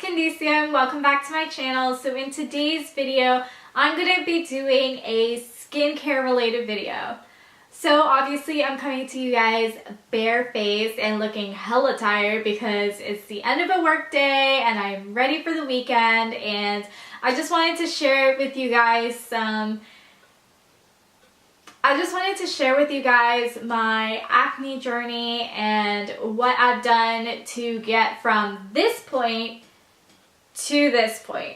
Heyitscandicia and welcome back to my channel. So in today's video, I'm going to be doing a skincare related video. So obviously I'm coming to you guys barefaced and looking hella tired because it's the end of a work day and I'm ready for the weekend, and I just wanted to share with you guys my acne journey and what I've done to get from this point to this point.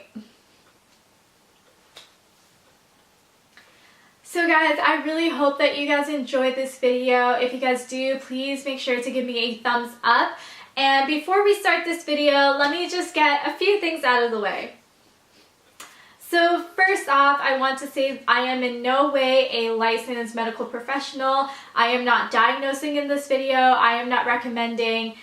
So guys, I really hope that you guys enjoyed this video. If you guys do, please make sure to give me a thumbs up. And before we start this video, let me just get a few things out of the way. So first off, I want to say I am in no way a licensed medical professional. I am not diagnosing in this video. I am not recommending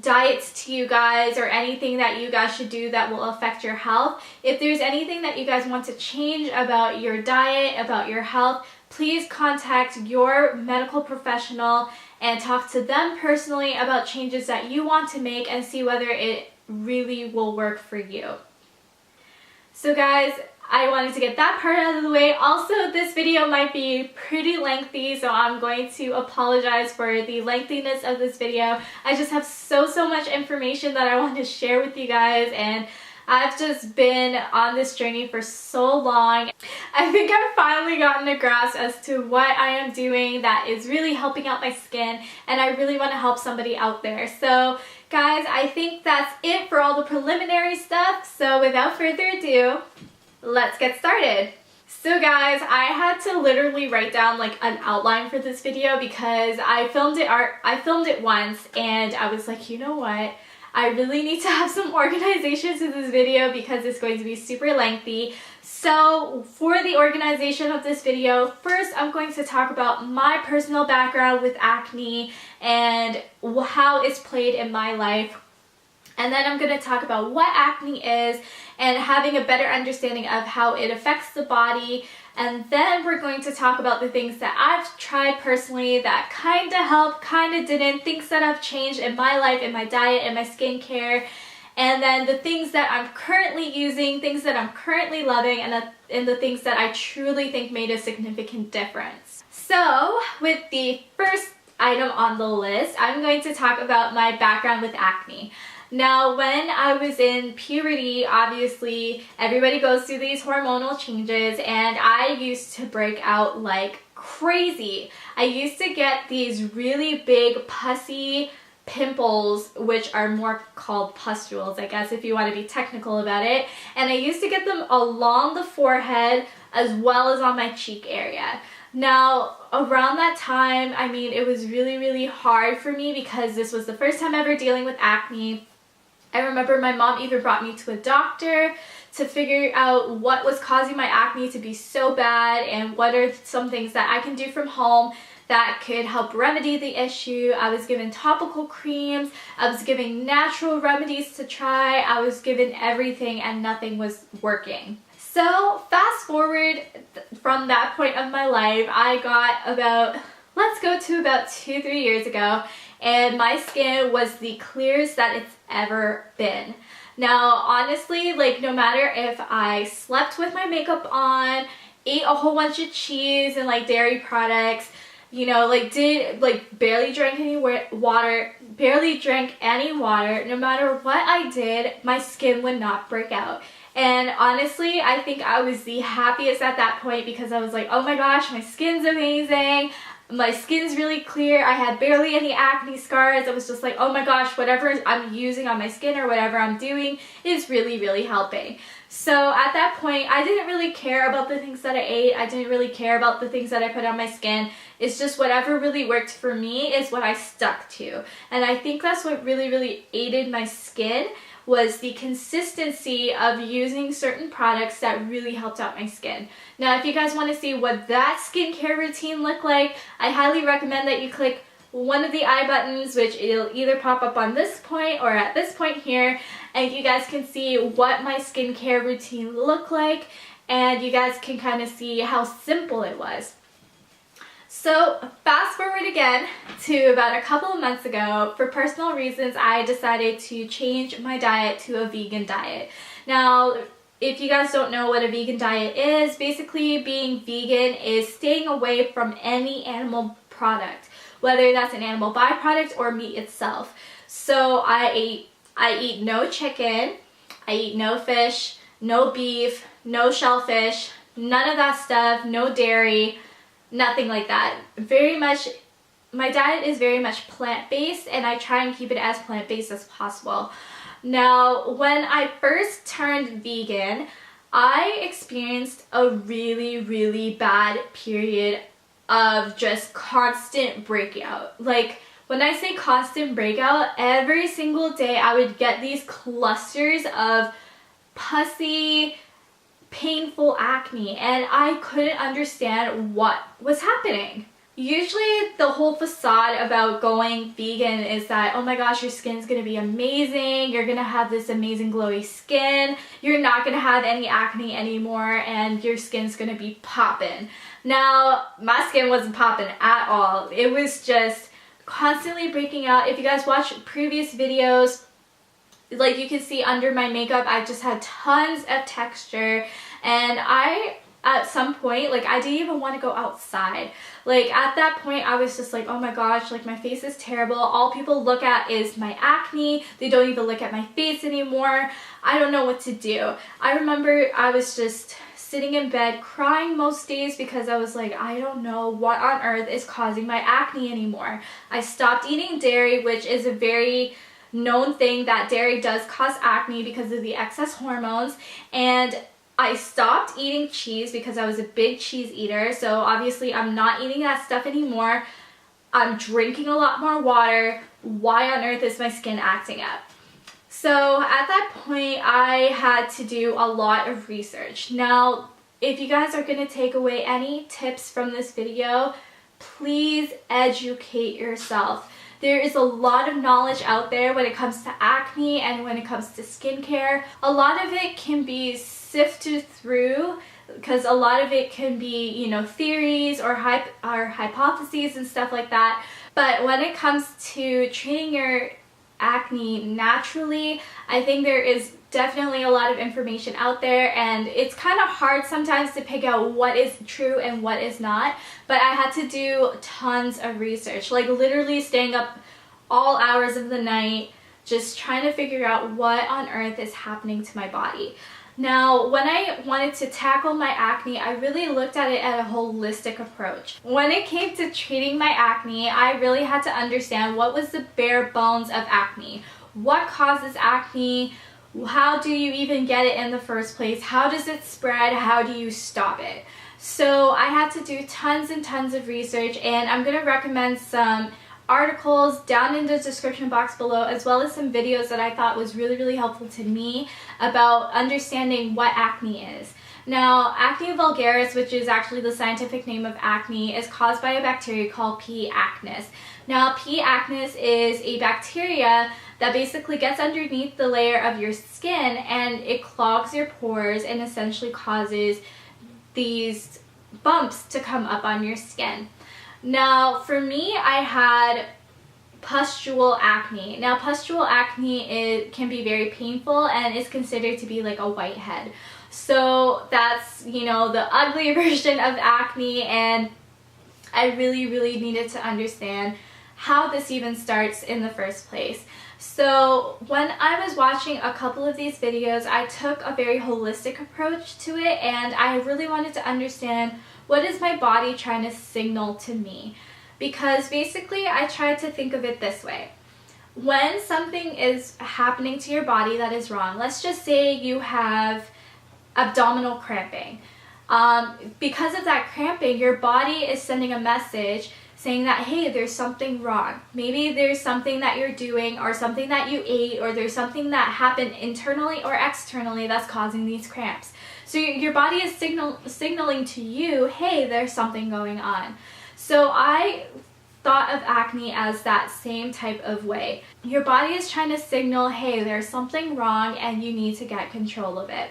diets to you guys or anything that you guys should do that will affect your health. If there's anything that you guys want to change about your diet, about your health, please contact your medical professional and talk to them personally about changes that you want to make and see whether it really will work for you. So guys, I wanted to get that part out of the way. Also, this video might be pretty lengthy, so I'm going to apologize for the lengthiness of this video. I just have so much information that I want to share with you guys, and I've just been on this journey for so long. I think I've finally gotten a grasp as to what I am doing that is really helping out my skin, and I really want to help somebody out there. So guys, I think that's it for all the preliminary stuff. So without further ado, let's get started. So guys, I had to literally write down like an outline for this video because I filmed it once and I was like, you know what? I really need to have some organization to this video because it's going to be super lengthy. So for the organization of this video, first I'm going to talk about my personal background with acne and how it's played in my life. And then I'm going to talk about what acne is and having a better understanding of how it affects the body. And then we're going to talk about the things that I've tried personally that kind of helped, kind of didn't, things that have changed in my life, in my diet, in my skincare. And then the things that I'm currently using, things that I'm currently loving, and the things that I truly think made a significant difference. So with the first item on the list, I'm going to talk about my background with acne. Now, when I was in puberty, obviously everybody goes through these hormonal changes, and I used to break out like crazy. I used to get these really big pussy pimples, which are more called pustules, I guess, if you want to be technical about it. And I used to get them along the forehead as well as on my cheek area. Now, around that time, I mean, it was really hard for me because this was the first time ever dealing with acne. I remember my mom even brought me to a doctor to figure out what was causing my acne to be so bad and what are some things that I can do from home that could help remedy the issue. I was given topical creams, I was given natural remedies to try, I was given everything and nothing was working. So fast forward from that point of my life, I got about, let's go to about 2-3 years ago, and my skin was the clearest that it's ever been. Now honestly, like, no matter if I slept with my makeup on, ate a whole bunch of cheese and like dairy products, you know, barely drank any water, no matter what I did, my skin would not break out. And honestly, I think I was the happiest at that point because I was like, oh my gosh, my skin's amazing. My skin's really clear. I had barely any acne scars. I was just like, oh my gosh, whatever I'm using on my skin or whatever I'm doing is really helping. So at that point, I didn't really care about the things that I ate. I didn't really care about the things that I put on my skin. It's just whatever really worked for me is what I stuck to. And I think that's what really aided my skin, was the consistency of using certain products that really helped out my skin. Now, if you guys want to see what that skincare routine looked like, I highly recommend that you click one of the I buttons, which it'll either pop up on this point or at this point here, and you guys can see what my skincare routine looked like, and you guys can kind of see how simple it was. So fast forward again to about a couple of months ago. For personal reasons, I decided to change my diet to a vegan diet. Now, if you guys don't know what a vegan diet is, basically being vegan is staying away from any animal product, whether that's an animal byproduct or meat itself. So I eat no chicken, I eat no fish, no beef, no shellfish, none of that stuff, no dairy, nothing like that. My diet is very much plant-based, and I try and keep it as plant-based as possible. Now, when I first turned vegan, I experienced a really bad period of just constant breakout. Like, when I say constant breakout, every single day I would get these clusters of pussy, painful acne, and I couldn't understand what was happening. Usually the whole facade about going vegan is that, oh my gosh, your skin's gonna be amazing, you're gonna have this amazing glowy skin, you're not gonna have any acne anymore, and your skin's gonna be poppin'. Now, my skin wasn't poppin' at all. It was just constantly breaking out. If you guys watch previous videos, like you can see under my makeup, I just had tons of texture, and at some point, like, I didn't even want to go outside. Like, at that point, I was just like, oh my gosh, like, my face is terrible. All people look at is my acne. They don't even look at my face anymore. I don't know what to do. I remember I was just sitting in bed crying most days because I was like, I don't know what on earth is causing my acne anymore. I stopped eating dairy, which is a very known thing that dairy does cause acne because of the excess hormones, and I stopped eating cheese because I was a big cheese eater, so obviously I'm not eating that stuff anymore. I'm drinking a lot more water. Why on earth is my skin acting up? So at that point, I had to do a lot of research. Now, if you guys are going to take away any tips from this video, please educate yourself. There is a lot of knowledge out there when it comes to acne and when it comes to skincare. A lot of it can be sifted through because a lot of it can be, you know, theories or hypotheses and stuff like that. But when it comes to treating your acne naturally, I think there is definitely a lot of information out there, and it's kind of hard sometimes to pick out what is true and what is not. But I had to do tons of research, like literally staying up all hours of the night just trying to figure out what on earth is happening to my body. Now, when I wanted to tackle my acne, I really looked at it at a holistic approach. When it came to treating my acne, I really had to understand what was the bare bones of acne. What causes acne? How do you even get it in the first place? How does it spread? How do you stop it? So I had to do tons and tons of research, and I'm going to recommend some articles down in the description box below, as well as some videos that I thought was really helpful to me about understanding what acne is. Now, acne vulgaris, which is actually the scientific name of acne, is caused by a bacteria called P. acnes. Now, P. acnes is a bacteria that basically gets underneath the layer of your skin, and it clogs your pores and essentially causes these bumps to come up on your skin. Now, for me, I had pustule acne. Now, pustule acne can be very painful and is considered to be like a whitehead. So that's, you know, the ugly version of acne, and I really needed to understand how this even starts in the first place. So when I was watching a couple of these videos, I took a very holistic approach to it, and I really wanted to understand, what is my body trying to signal to me? Because basically I tried to think of it this way. When something is happening to your body that is wrong, let's just say you have abdominal cramping. Because of that cramping, your body is sending a message saying that, hey, there's something wrong. Maybe there's something that you're doing, or something that you ate, or there's something that happened internally or externally that's causing these cramps. So your body is signaling to you, hey, there's something going on. So I thought of acne as that same type of way. Your body is trying to signal, hey, there's something wrong and you need to get control of it.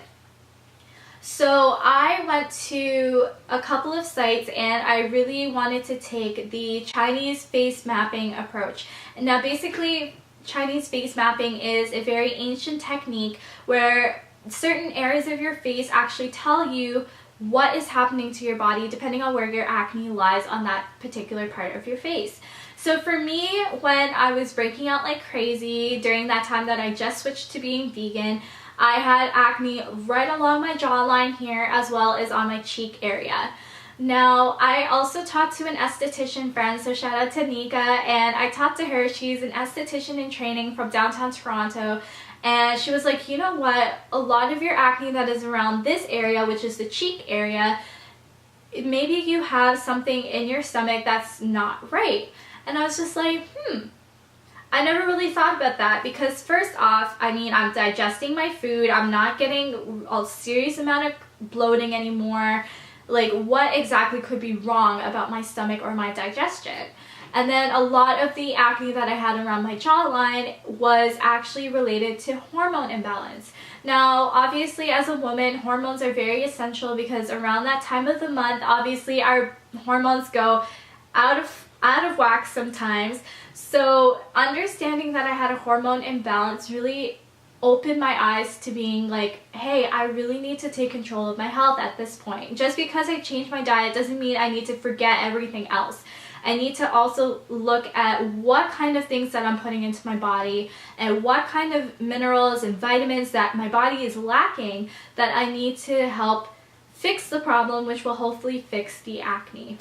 So I went to a couple of sites and I really wanted to take the Chinese face mapping approach. Now basically, Chinese face mapping is a very ancient technique where certain areas of your face actually tell you what is happening to your body depending on where your acne lies on that particular part of your face. So for me, when I was breaking out like crazy during that time that I just switched to being vegan, I had acne right along my jawline here as well as on my cheek area. Now, I also talked to an esthetician friend, so shout out to Nika, and I talked to her. She's an esthetician in training from downtown Toronto, and she was like, you know what, a lot of your acne that is around this area, which is the cheek area, maybe you have something in your stomach that's not right. And I was just like, I never really thought about that because first off, I mean, I'm digesting my food. I'm not getting a serious amount of bloating anymore. Like, what exactly could be wrong about my stomach or my digestion? And then a lot of the acne that I had around my jawline was actually related to hormone imbalance. Now, obviously, as a woman, hormones are very essential because around that time of the month, obviously, our hormones go out of whack sometimes. So understanding that I had a hormone imbalance really opened my eyes to being like, hey, I really need to take control of my health at this point. Just because I changed my diet doesn't mean I need to forget everything else. I need to also look at what kind of things that I'm putting into my body and what kind of minerals and vitamins that my body is lacking that I need to help fix the problem, which will hopefully fix the acne.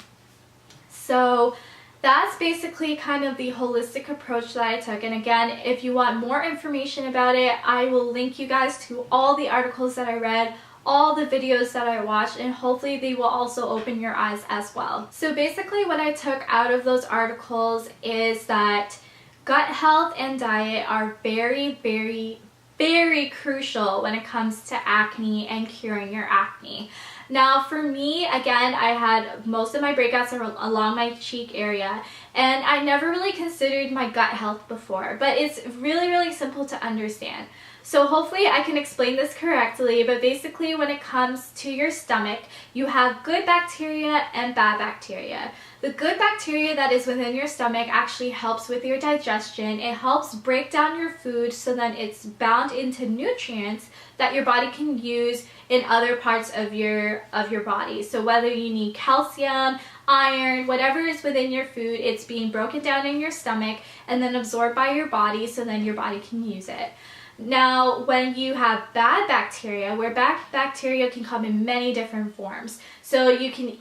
So that's basically kind of the holistic approach that I took. And again, if you want more information about it, I will link you guys to all the articles that I read, all the videos that I watched, and hopefully they will also open your eyes as well. So basically what I took out of those articles is that gut health and diet are very, very, very crucial when it comes to acne and curing your acne. Now for me, again, I had most of my breakouts along my cheek area, and I never really considered my gut health before, but it's really, really simple to understand. So hopefully I can explain this correctly, but basically when it comes to your stomach, you have good bacteria and bad bacteria. The good bacteria that is within your stomach actually helps with your digestion. It helps break down your food so that it's bound into nutrients that your body can use in other parts of your body. So whether you need calcium, iron, whatever is within your food, it's being broken down in your stomach and then absorbed by your body so then your body can use it. Now, when you have bad bacteria, where bad bacteria can come in many different forms. So you can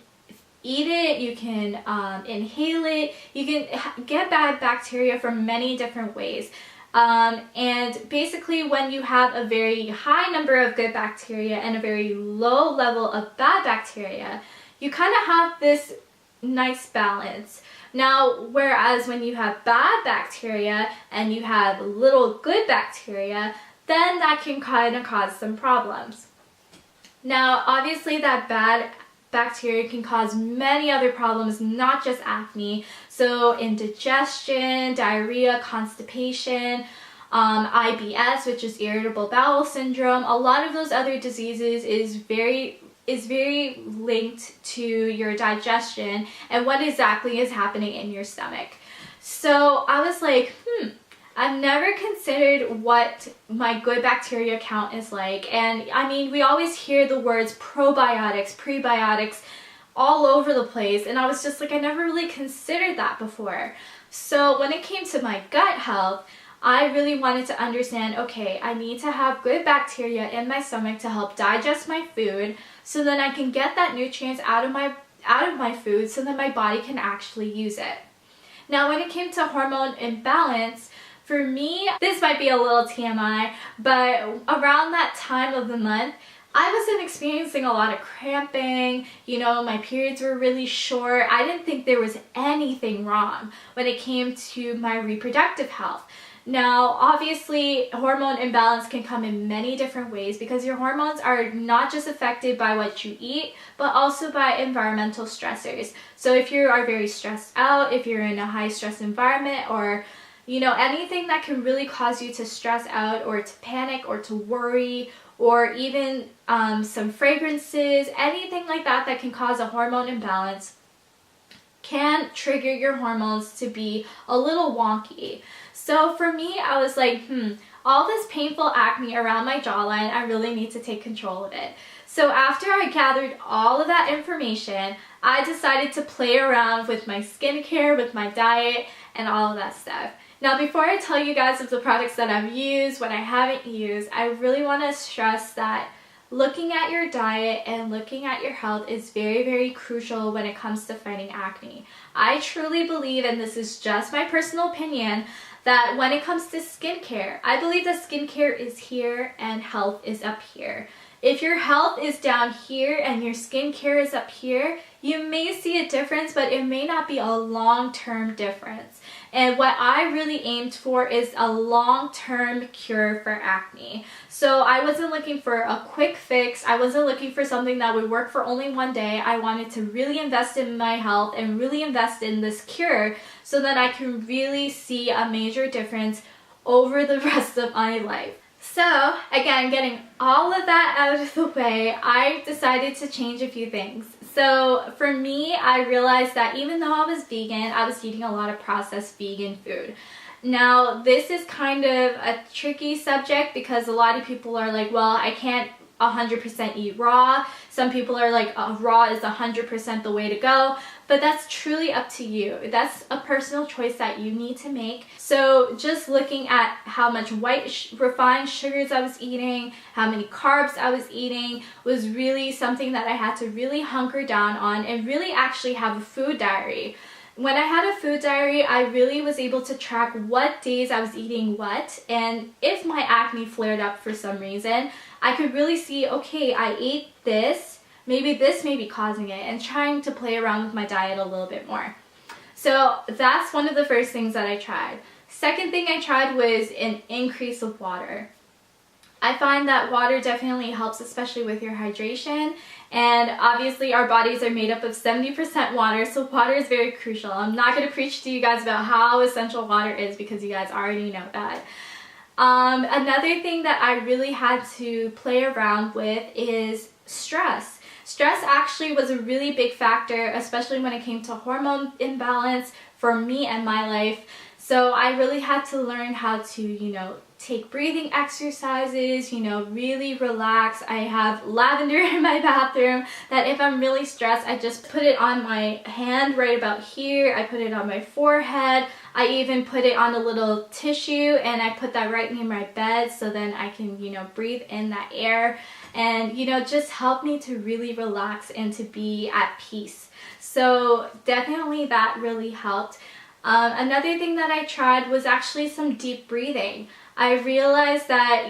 eat it, you can inhale it, you can get bad bacteria from many different ways. And basically when you have a very high number of good bacteria and a very low level of bad bacteria, you kind of have this nice balance. Now, whereas when you have bad bacteria and you have little good bacteria, then that can kind of cause some problems. Now, obviously that bad bacteria can cause many other problems, not just acne. So indigestion, diarrhea, constipation, IBS, which is irritable bowel syndrome, a lot of those other diseases is very linked to your digestion and what exactly is happening in your stomach. So I was like, I've never considered what my good bacteria count is like. And I mean, we always hear the words probiotics, prebiotics all over the place. And I was just like, I never really considered that before. So when it came to my gut health, I really wanted to understand, okay, I need to have good bacteria in my stomach to help digest my food so that I can get that nutrients out of my food so that my body can actually use it. Now, when it came to hormone imbalance, for me, this might be a little TMI, but around that time of the month, I wasn't experiencing a lot of cramping, you know, my periods were really short. I didn't think there was anything wrong when it came to my reproductive health. Now, obviously, hormone imbalance can come in many different ways because your hormones are not just affected by what you eat, but also by environmental stressors. So if you are very stressed out, if you're in a high stress environment, or You know, anything that can really cause you to stress out or to panic or to worry, or even some fragrances, anything like that that can cause a hormone imbalance can trigger your hormones to be a little wonky. So for me, I was like, all this painful acne around my jawline, I really need to take control of it. So after I gathered all of that information, I decided to play around with my skincare, with my diet, and all of that stuff. Now, before I tell you guys of the products that I've used, what I haven't used, I really want to stress that looking at your diet and looking at your health is very, very crucial when it comes to fighting acne. I truly believe, and this is just my personal opinion, that when it comes to skincare, I believe that skincare is here and health is up here. If your health is down here and your skincare is up here, you may see a difference, but it may not be a long-term difference. And what I really aimed for is a long-term cure for acne. So I wasn't looking for a quick fix. I wasn't looking for something that would work for only one day. I wanted to really invest in my health and really invest in this cure so that I can really see a major difference over the rest of my life. So again, getting all of that out of the way, I decided to change a few things. So for me, I realized that even though I was vegan, I was eating a lot of processed vegan food. Now, this is kind of a tricky subject because a lot of people are like, well, I can't 100% eat raw. Some people are like, raw is 100% the way to go. But that's truly up to you. That's a personal choice that you need to make. So just looking at how much white refined sugars I was eating, how many carbs I was eating, was really something that I had to really hunker down on and really actually have a food diary. When I had a food diary, I really was able to track what days I was eating what, and if my acne flared up for some reason, I could really see, okay, I ate this, maybe this may be causing it, and trying to play around with my diet a little bit more. So that's one of the first things that I tried. Second thing I tried was an increase of water. I find that water definitely helps, especially with your hydration, and obviously our bodies are made up of 70% water, so water is very crucial. I'm not going to preach to you guys about how essential water is because you guys already know that. Another thing that I really had to play around with is stress. Stress actually was a really big factor, especially when it came to hormone imbalance for me and my life. So I really had to learn how to, take breathing exercises, really relax. I have lavender in my bathroom that if I'm really stressed, I just put it on my hand right about here. I put it on my forehead. I even put it on a little tissue and I put that right near my bed so then I can, breathe in that air and, just help me to really relax and to be at peace. So definitely that really helped. Another thing that I tried was actually some deep breathing. I realized that,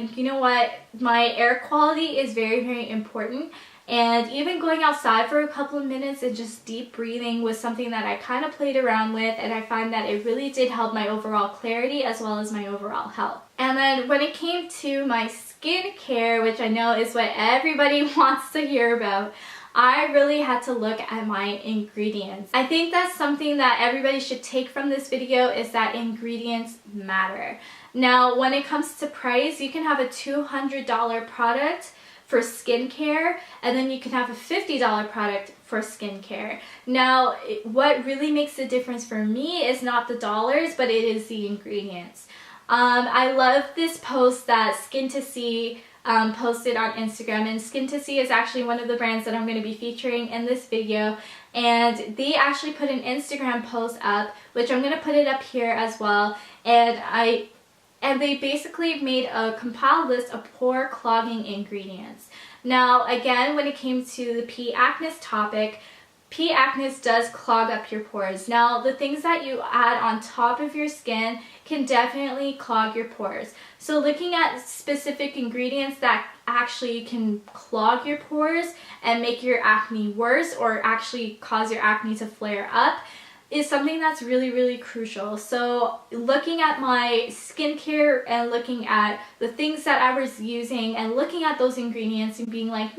my air quality is very, very important. And even going outside for a couple of minutes and just deep breathing was something that I kind of played around with, and I find that it really did help my overall clarity as well as my overall health. And then when it came to my skincare, which I know is what everybody wants to hear about, I really had to look at my ingredients. I think that's something that everybody should take from this video is that ingredients matter. Now, when it comes to price, you can have a $200 product for skincare, and then you can have a $50 product for skincare. Now, what really makes the difference for me is not the dollars, but it is the ingredients. I love this post that Skin to See posted on Instagram, and Skin to See is actually one of the brands that I'm going to be featuring in this video, and they actually put an Instagram post up, which I'm going to put it up here as well, and they basically made a compiled list of pore clogging ingredients. Now again, when it came to the P. acnes topic, P. acnes does clog up your pores. Now the things that you add on top of your skin can definitely clog your pores. So looking at specific ingredients that actually can clog your pores and make your acne worse or actually cause your acne to flare up is something that's really, really crucial. So looking at my skincare and looking at the things that I was using and looking at those ingredients and being like,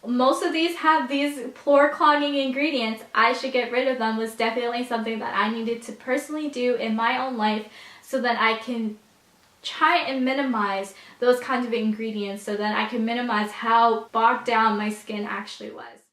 most of these have these pore clogging ingredients, I should get rid of them, was definitely something that I needed to personally do in my own life so that I can try and minimize those kinds of ingredients, so that I can minimize how bogged down my skin actually was.